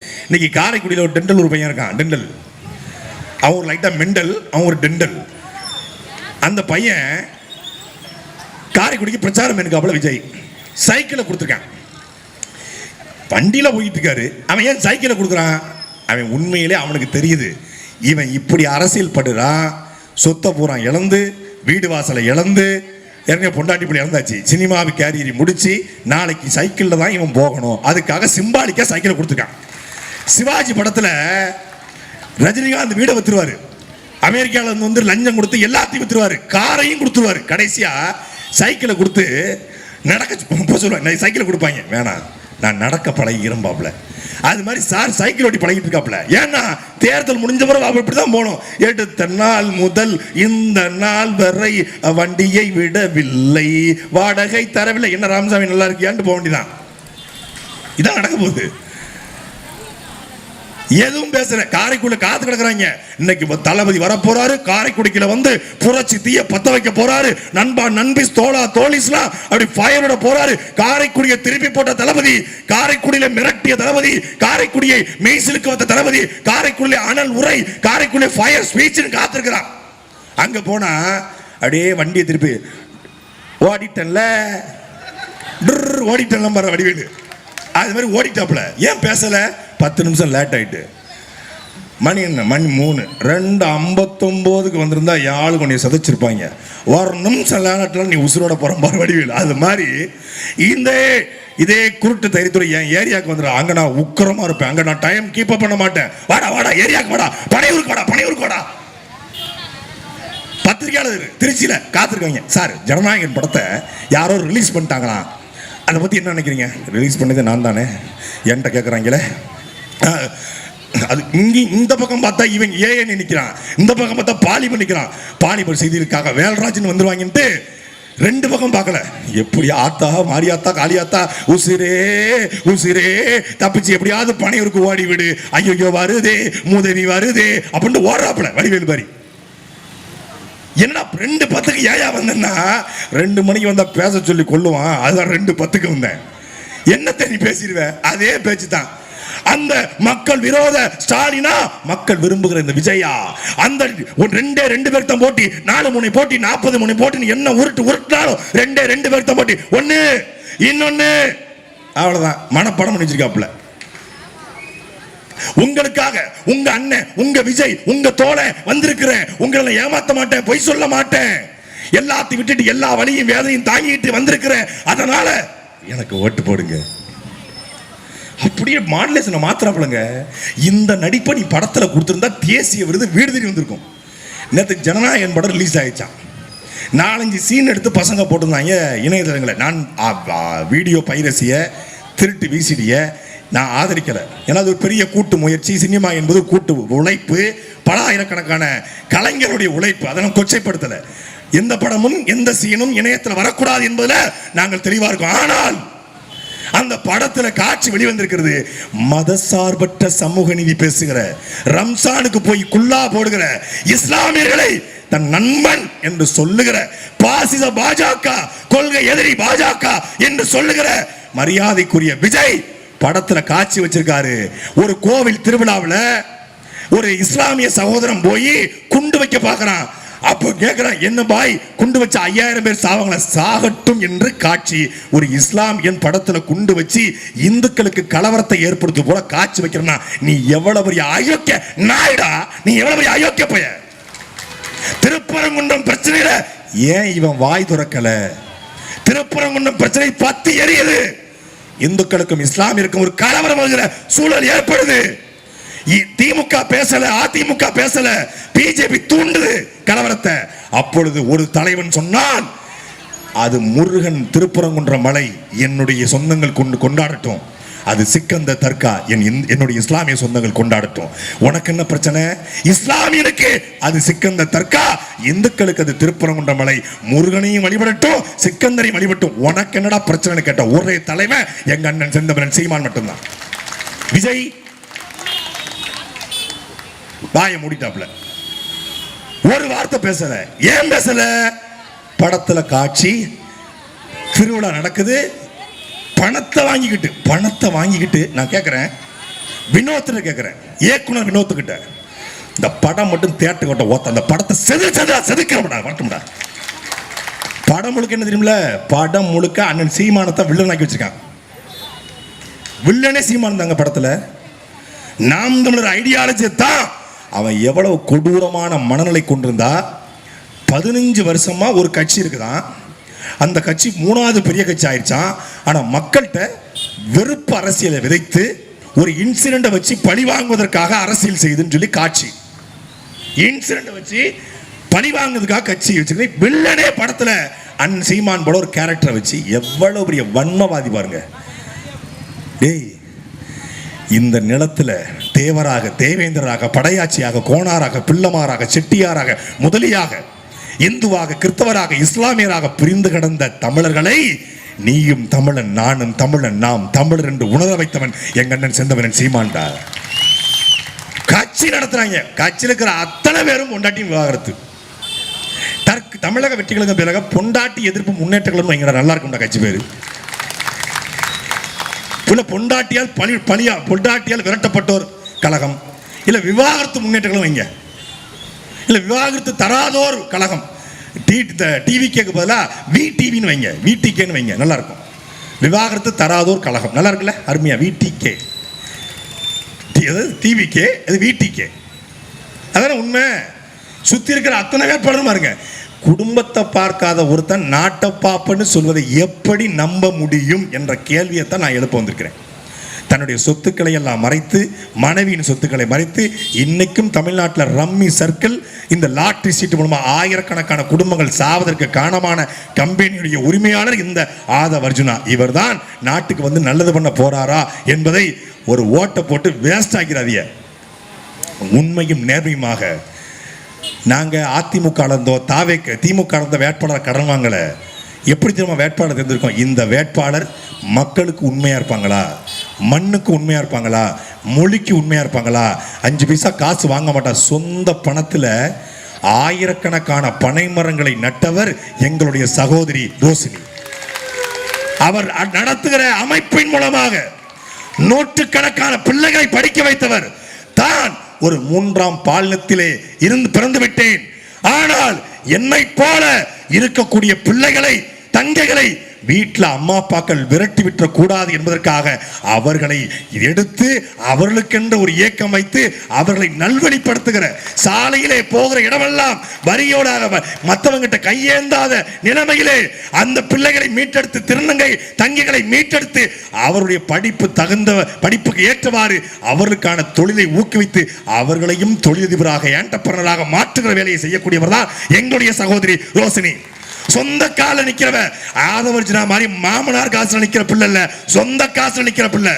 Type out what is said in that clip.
இன்னைக்கு காரைக்குடியில் ஒரு டெண்டல் ஒரு பையன் இருக்கான். டெண்டல் அவன் ஒரு லைட்டா மெண்டல், அவன் ஒரு டெண்டல். அந்த பையன் காரைக்குடிக்கு பிரச்சாரம் எனக்காப்புல விஜய் சைக்கிளை கொடுத்துருக்கான். வண்டியில போயிட்டு இருக்காரு. அவன் ஏன் சைக்கிளை கொடுக்குறான்? அவன் உண்மையிலே அவனுக்கு தெரியுது இவன் இப்படி அரசியல் படுறான், சொத்தை பூரா இழந்து, வீடு வாசலை இழந்து, ஏற்கனவே பொண்டாட்டி பிள்ளை இழந்தாச்சு, சினிமாவை கேரியரி முடிச்சு நாளைக்கு சைக்கிளில் தான் இவன் போகணும். அதுக்காக சிம்பாலிக்கா சைக்கிளை கொடுத்துருக்கான். சிவாஜி படத்தில் ரஜினிகாந்த் வீடை வித்துருவாரு, அமெரிக்காவில் வந்து லஞ்சம் கொடுத்து எல்லாத்தையும் வித்துருவாரு, காரையும் கொடுத்துருவாரு. கடைசியா சைக்கிளை கொடுத்து நடக்க சொல்லுவாங்க, சைக்கிளை கொடுப்பாங்க, வேணாம் நான் நடக்க பழகிறேன் பாப்புல. அது மாதிரி சார் சைக்கிள் ஓட்டி பழகிட்டு இருக்காப்புல. ஏன்னா தேர்தல் முடிஞ்ச பிறகு அவ இப்படிதான் போனோம். எடுத்த நாள் முதல் இந்த நாள் வரை வண்டியை விடவில்லை, வாடகை தரவில்லை, என்ன ராமசாமி நல்லா இருக்கியான்னு போக வேண்டியதான். இதான் நடக்க போகுது. எதுவும் பேசல. காரைக்குடியில் காத்து கிடக்குறாங்க. இன்னைக்கு தளபதி வர போறாரு, காரைக்குடிக்குள்ள வந்து புரட்சி தீய பத்த வைக்க போறாரு. நண்பா நண்பிஸ் தோளா தோழிஸ்லாம் அப்படி ஃபயரோட போறாரு. காரைக்குடியை திருப்பி போட்ட தளபதி, காரைக்குடியில மிரட்டிய தளபதி, காரைக்குடியை மெய்சிலுக்கு வந்த தளபதி, காரைக்குடியில அனல் உரை, காரைக்குடியில ஃபயர் ஸ்பீச் காத்திருக்கிறான். அங்க போனா அப்படியே வண்டியை திருப்பி ஓடிட்டன்ல ஓடிட்டன்ல பாரு வடிவேலு, அது மாதிரி ஓடிட்டாப்ல. ஏன் பேசல? 10 நிமிஷம் லேட் ஆயிட்டு. மணி என்ன? மணி 3, 2:59 வந்திருந்தா யாழ் கொஞ்சம் சதைச்சிருப்பாங்க. ஒரு நிமிஷம் லேட்டால நீ உசுரோட போற பாரு வடிவேலு. அது மாதிரி இதே குருட்டு தைரியத்துறை என் ஏரியாவுக்கு வந்துடும். அங்க நான் உக்கரமா இருப்பேன், அங்க நான் டைம் கீப் அப் பண்ண மாட்டேன். வாடா வாடா ஏரியாவுக்கு வாடா, பனையூருக்கு வாடா, பனையூருக்கு வாடா. பத்திரிகையாளர் திருச்சியில காத்திருக்காங்க. சார் ஜனநாயகன் படத்தை யாரோ ரிலீஸ் பண்ணிட்டாங்களா, அதை பற்றி என்ன நினைக்கிறீங்க? ரிலீஸ் பண்ணது நான் தானே, என்கிட்ட கேட்குறாங்களே. அது இங்கே இந்த பக்கம் பார்த்தா இவன் ஏன் நிற்கிறான், இந்த பக்கம் பார்த்தா பாலிமர் நிற்கிறான். பாலிமர் செய்திகளுக்காக வேல்ராஜன் வந்துருவாங்கன்ட்டு 2 பக்கம் பார்க்கல. எப்படி ஆத்தா மாரியாத்தா காளியாத்தா உசிரே உசிரே தப்பிச்சு எப்படியாவது பனையூருக்கு ஓடி விடு, ஐயோ வருதே மூதேவி வருதே அப்படின்னு ஓடுறாப்புல வடிவேலு பாரி. என்னடா 2:10 ஏயா வந்தேன்னா 2 மணிக்கு வந்தா பேச சொல்லி கொள்ளுவான். அதுதான் 2:10 வந்தேன். என்னத்தை நீ பேசிடுவேன்? அதே பேச்சு தான். அந்த மக்கள் விரோத ஸ்டாலினா, மக்கள் விரும்புகிற இந்த விஜயா, அந்த 2 பேர் தான் போட்டி, 4 முனை போட்டி, 40 முனை போட்டி, என்ன உருட்டினாலும் 2 பேர் தான் போட்டி. ஒண்ணு இன்னொன்னு அவ்வளவுதான். மனப்படம் பண்ணி வச்சிருக்காப்புல. உங்களுக்காக உங்க அண்ணன், உங்க விஜய், உங்க தோழ வந்திருக்கிறேன். உங்களை ஏமாத்த மாட்டேன், பொய் சொல்ல மாட்டேன். எல்லாத்தையும் விட்டுட்டு எல்லா வலியும் வேதையும் தாங்கிட்டு வந்திருக்கிறேன். அதனால எனக்கு ஓட்டு போடுங்க. அப்படியே மாடுலேஷனை மாத்திராப்புலங்க. இந்த நடிப்பை நீ படத்துல கொடுத்திருந்தா தேசிய விருது வீடு தேடி வந்திருக்கும். நேற்று ஜனநாயகன் படம் ரிலீஸ் ஆயிடுச்சான். 4-5 சீன் எடுத்து பசங்க போட்டிருந்தாங்க இணையதளங்களை. நான் வீடியோ பைரசிய, திருட்டு விசிடிய நான் ஆதரிக்கல. ஏன்னா அது ஒரு பெரிய கூட்டு முயற்சி. சினிமா என்பது கூட்டு உழைப்பு, பல ஆயிரக்கணக்கான கலைஞருடைய உழைப்பு. அதெல்லாம் கொச்சைப்படுத்தல. எந்த படமும் எந்த சீனும் இணையத்தில் வரக்கூடாது என்பதில் நாங்கள் தெளிவா இருக்கோம். ஆனால் அந்த படத்துல காட்சி வெளிவந்திருக்கிறது மதசார்பற்ற சமூக நீதி பேசுகிற, ரம்சானுக்கு போய் குல்லா போடுகிற, இஸ்லாமியர்களை தன் நண்பன் என்று சொல்லுகிற, பாசிச பாஜக கொள்கை எதிரி பாஜக என்று சொல்லுகிற மரியாதைக்குரிய விஜய் படத்துல காட்சி வச்சிருக்காரு. ஒரு கோவில் திருவிழாவில் ஒரு இஸ்லாமிய சகோதரன் போய் குண்டு வைக்க பார்க்கிறான். அப்போ கேட்கிறான், என்ன பாய் குண்டு வச்ச 5000 பேர் சாவாங்களா? சாகட்டும் என்று காட்சி. ஒரு இஸ்லாமியன் படத்துல குண்டு வச்சு இந்துக்களுக்கு கலவரத்தை ஏற்படுத்த போல காட்சி வைக்கிறனா, நீ எவ்வளவு பெரிய அயோக்கிய நாயுடா, நீ எவ்வளவு பெரிய அயோக்கிய பைய. திருப்பரங்குன்றம் பிரச்சனையில ஏன் இவன் வாய் துறக்கல? திருப்பரங்குன்றம் பிரச்சனை பத்தி எரியுது. இந்துக்களுக்கும் இஸ்லாமியருக்கும் ஒரு கலவரம் வருகிற சூழல் ஏற்படுது. திமுக பேசல, அதிமுக பேசல, பிஜேபி தூண்டுது கலவரத்தை. அப்பொழுது ஒரு தலைவன் சொன்னான், அது முருகன் திருப்பரங்குன்ற மலை என்னுடைய சொந்தங்கள் கொண்டாடட்டும், அது சிக்கந்த தர்கா என்னுடைய இஸ்லாமிய சொந்தங்கள் கொண்டாடட்டும். உனக்கு என்ன பிரச்சனை? இஸ்லாமியனுக்கு அது சிக்கந்த தர்கா, இந்துக்களுக்கு அது திருப்பரங்குன்ற மலை. முருகனையும் வழிபடட்டும், சிக்கந்தரையும் வழிபட்டும். உனக்கு என்னடா பிரச்சனை கேட்ட ஒரே தலைவன் எங்க அண்ணன் செந்தமரன் சீமான் மட்டும்தான். விஜய் வாயை மூடிட்டாப்ல, ஒரு வார்த்தை பேசல. ஏன் பேசல? படத்துல காட்சி, திருவிழா நடக்குது, பணத்தை வாங்கிக்கிட்டு நான் கேட்கிறேன், வினோத்னு கேட்கிறேன், இயக்குனர் வினோத்துக்கிட்ட இந்த படம் மட்டும் தேட்டர் கொட்ட ஓத்த அந்த படத்தை செதுக்கிறா மட்டும்டா. படம் முழுக்க என்ன தெரியுமில்ல, படம் முழுக்க அண்ணன் சீமானத்தை வில்லனாக்கி வச்சிருக்காங்க. வில்லனே சீமான் தாங்க படத்துல. நாம் தமிழர் ஐடியாலஜி தான். அவன் எவ்வளவு கொடூரமான மனநிலை கொண்டிருந்தா, 15 வருஷமா ஒரு கட்சி இருக்குதான், அந்த கட்சி 3வது பெரிய கட்சி ஆயிடுச்சான். ஆனா மக்கள்கிட்ட வெறுப்பு அரசியலை விதைத்து ஒரு இன்சிடென்ட் வச்சு பழி வாங்குவதற்காக அரசியல் செய்யுதுன்னு சொல்லி காட்சி இன்சிடென்ட் வச்சு பழி வாங்குவதற்காக கட்சி வச்சுக்கிறேன். வில்லனே படத்துல அண்ணன் சீமான் போல ஒரு கேரக்டரை வச்சு எவ்வளவு பெரிய வன்மவாதி பாருங்க. டேய், இந்த நிலத்துல தேவராக, தேவேந்திரராக, படையாட்சியாக, கோணாராக, பிள்ளமாராக, செட்டியாராக, முதலியாக, இந்துவாக, கிறிஸ்தவராக, இஸ்லாமியராக பிரிந்து கிடந்த தமிழர்களை நீயும் தமிழன், நானும் தமிழன், நாம் தமிழர் என்று உணர வைத்தவன் எங்க அண்ணன் செந்தவன் சீமான்டா. கட்சி நடத்துறாங்க, கட்சியில் இருக்கிற அத்தனை பேரும் பொண்டாட்டியும் விவாகரத்து. தமிழக வெற்றிகளுக்கு பிறகு பொண்டாட்டி எதிர்ப்பு முன்னேற்றங்களும் நல்லா இருக்கும் கட்சி பேரு. பொண்டாட்டியால் பொண்டாட்டியால் விரட்டப்பட்டோர் கழகம், இல்ல விவாகரத்து முன்னேற்றங்களும் வைங்க, இல்ல விவாகரத்து தராதோர் கழகம், டிவிகேக்கு பதிலா விடிவின்னு வைங்க, விடிகேன்னு வைங்க, நல்லா இருக்கும். விவாகரத்து தராதோர் கழகம் நல்லா இருக்குல்ல, அருமையா. விடிகே டிவிகே, அது விடிகே, அதான உண்மை. சுத்தி இருக்கிற அத்தனை வேட்பாளரும் பாருங்க. குடும்பத்தை பார்க்காத ஒருத்தன் நாட்டை பாப்பன்னு சொல்வதை எப்படி நம்ப முடியும் என்ற கேள்வியை தான் நான் எழுப்ப வந்திருக்கிறேன். தன்னுடைய சொத்துக்களை எல்லாம் மறைத்து, மனைவியின் சொத்துக்களை மறைத்து, இன்னைக்கும் தமிழ்நாட்டில் ரம்மி சர்க்கிள், இந்த லாட்டரி சீட்டு மூலமா ஆயிரக்கணக்கான குடும்பங்கள் சாவதற்கு காரணமான கம்பெனியுடைய உரிமையாளர் இந்த ஆதவ் அர்ஜுனா. இவர் தான் நாட்டுக்கு வந்து நல்லது பண்ண போறாரா என்பதை ஒரு ஓட்டை போட்டு வேஸ்ட் ஆக்கிறாதிய. உண்மையும் நேர்மையுமாக நாங்க அதிமுக திமுக வேட்பாளர் கடன் வாங்கல. எப்படி தெரியுமா வேட்பாளர் தெரிஞ்சிருக்கோம்? இந்த வேட்பாளர் மக்களுக்கு உண்மையா இருப்பாங்களா, மண்ணுக்கு உண்மையா இருப்பாங்களா, மொழிக்கு உண்மையா இருப்பாங்களா, 5 பைசா காசு வாங்க மாட்டார். சொந்த பணத்துல ஆயிரக்கணக்கான பனை மரங்களை நட்டவர் எங்களுடைய சகோதரி ரோசினி. அவர் நடத்துகிற அமைப்பின் மூலமாக நூற்றுக்கணக்கான பிள்ளைகளை படிக்க வைத்தவர் தான். ஒரு 3ஆம் பாலினத்திலே இருந்து பிறந்து விட்டேன், ஆனால் என்னை போல இருக்கக்கூடிய பிள்ளைகளை, தங்கைகளை வீட்டில் அம்மா அப்பாக்கள் விரட்டி விட்ட கூடாது என்பதற்காக அவர்களை எடுத்து அவர்களுக்கென்று ஒரு இயக்கம் வைத்து அவர்களை நல்வழிப்படுத்துகிற, சாலையிலே போகிற இடமெல்லாம் வரியோடாக மற்றவங்கிட்ட கையேந்தாத நிலைமையிலே அந்த பிள்ளைகளை மீட்டெடுத்து, திருநங்கை தங்கைகளை மீட்டெடுத்து அவருடைய படிப்பு தகுந்த படிப்புக்கு ஏற்றவாறு அவர்களுக்கான தொழிலை ஊக்குவித்து அவர்களையும் தொழிலதிபராக, என்டர்பிரனராக மாற்றுகிற வேலையை செய்யக்கூடியவர் தான் எங்களுடைய சகோதரி ரோசினி. சொந்த கால நிக்கிறவ ஆதவர்ஜினா மாதிரி மாமனார் காசுல நிக்கிற பிள்ளை இல்ல, சொந்த காசுல நிக்கிற பிள்ளை.